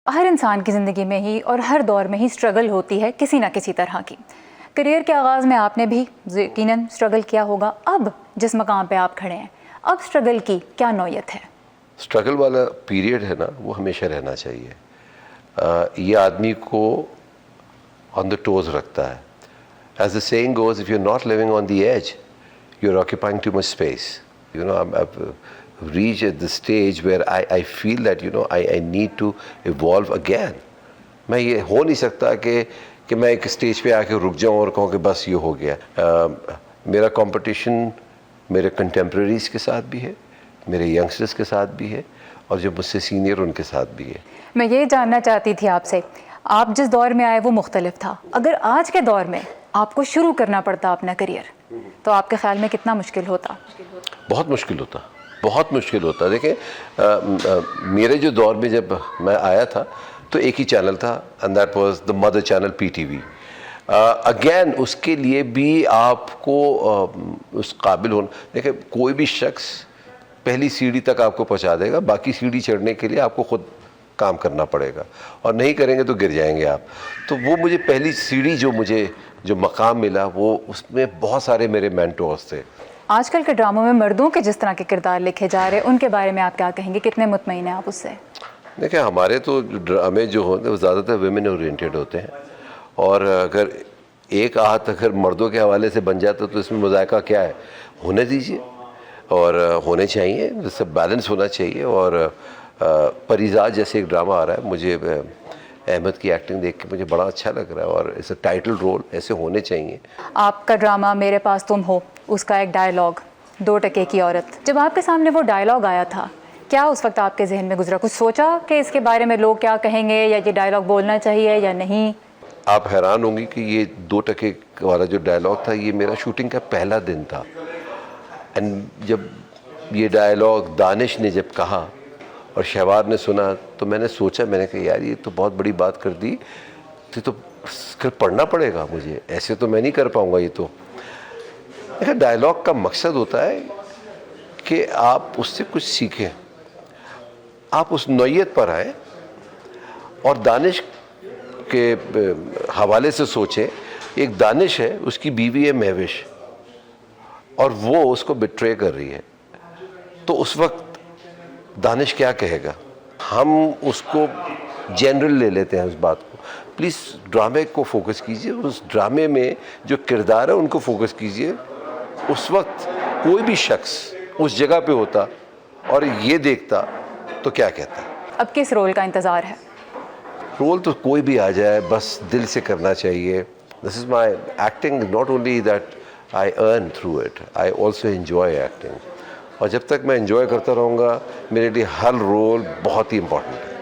हर इंसान की ज़िंदगी में ही और हर दौर में ही स्ट्रगल होती है किसी ना किसी तरह की। करियर के आगाज़ में आपने भी यकीनन स्ट्रगल किया होगा। अब जिस मकाम पे आप खड़े हैं, अब स्ट्रगल की क्या नौयत है? स्ट्रगल वाला पीरियड है ना, वो हमेशा रहना चाहिए। ये आदमी को ऑन द टोज रखता है। As the saying goes, if you are not living on the edge, you are occupying too much space. You know, I've reached at the stage where I feel that I need to evolve again. मैं ये हो नहीं सकता कि मैं एक stage पे आके रुक जाऊं और कहूँ कि बस ये हो गया। मेरा कंपटीशन मेरे कंटेम्प्रेरीज के साथ भी है, मेरे यंगस्टर्स के साथ भी है, और जो मुझसे सीनियर उनके साथ भी है। मैं ये जानना चाहती थी आपसे, आप जिस दौर में आए वो मुख्तलिफ था। अगर आज के दौर में आपको शुरू करना पड़ता अपना करियर, तो आपके ख्याल में कितना मुश्किल होता? बहुत मुश्किल होता, बहुत मुश्किल होता। देखें, मेरे जो दौर में जब मैं आया था तो एक ही चैनल था, and that was the mother channel PTV। Again उसके लिए भी आपको उस काबिल होना। देखें, कोई भी शख्स पहली सीढ़ी तक आपको पहुंचा देगा, बाकी सीढ़ी चढ़ने के लिए आपको खुद काम करना पड़ेगा, और नहीं करेंगे तो गिर जाएंगे आप। तो वो मुझे पहली सीढ़ी जो मकाम मिला, वो उसमें बहुत सारे मेरे मेंटोर्स थे। आजकल के ड्रामों में मर्दों के जिस तरह के किरदार लिखे जा रहे हैं, उनके बारे में आप क्या कहेंगे? कितने मुतमईन हैं आप उससे? देखिए, हमारे तो ड्रामे जो होते हैं वो ज़्यादातर वुमेन ओरिएंटेड होते हैं, और अगर एक आहत अगर मर्दों के हवाले से बन जाता तो इसमें मज़ाक़ा क्या है? होने दीजिए, और होने चाहिए, सब बैलेंस होना चाहिए। और परिजात जैसे एक ड्रामा आ रहा है, मुझे अहमद की एक्टिंग देख के मुझे बड़ा अच्छा लग रहा है, और ऐसे टाइटल रोल ऐसे होने चाहिए। आपका ड्रामा मेरे पास तुम हो, उसका एक डायलॉग 2 टके की औरत, जब आपके सामने वो डायलॉग आया था, क्या उस वक्त आपके जहन में गुजरा? कुछ सोचा कि इसके बारे में लोग क्या कहेंगे, या ये डायलॉग बोलना चाहिए या नहीं? आप हैरान होंगी कि ये 2 टके वाला जो डायलॉग था, ये मेरा शूटिंग का पहला दिन था। एंड जब ये डायलॉग दानिश ने जब कहा और शहवार ने सुना, तो मैंने सोचा, मैंने कहा यार ये तो बहुत बड़ी बात कर दी, तो स्क्रिप्ट पढ़ना पड़ेगा मुझे, ऐसे तो मैं नहीं कर पाऊँगा ये तो। डायलॉग का मकसद होता है कि आप उससे कुछ सीखें, आप उस नौयत पर आए और दानिश के हवाले से सोचें। एक दानिश है, उसकी बीवी है महविश, और वो उसको बिट्रे कर रही है, तो उस वक्त दानिश क्या कहेगा? हम उसको जनरल ले लेते हैं उस बात को। प्लीज़ ड्रामे को फोकस कीजिए, उस ड्रामे में जो किरदार है उनको फोकस कीजिए। उस वक्त कोई भी शख्स उस जगह पे होता और ये देखता तो क्या कहता? अब किस रोल का इंतज़ार है? रोल तो कोई भी आ जाए, बस दिल से करना चाहिए। This is my acting, not only that I earn through it, I also enjoy acting. और जब तक मैं एंजॉय करता रहूँगा, मेरे लिए हर रोल बहुत ही इम्पोर्टेंट है।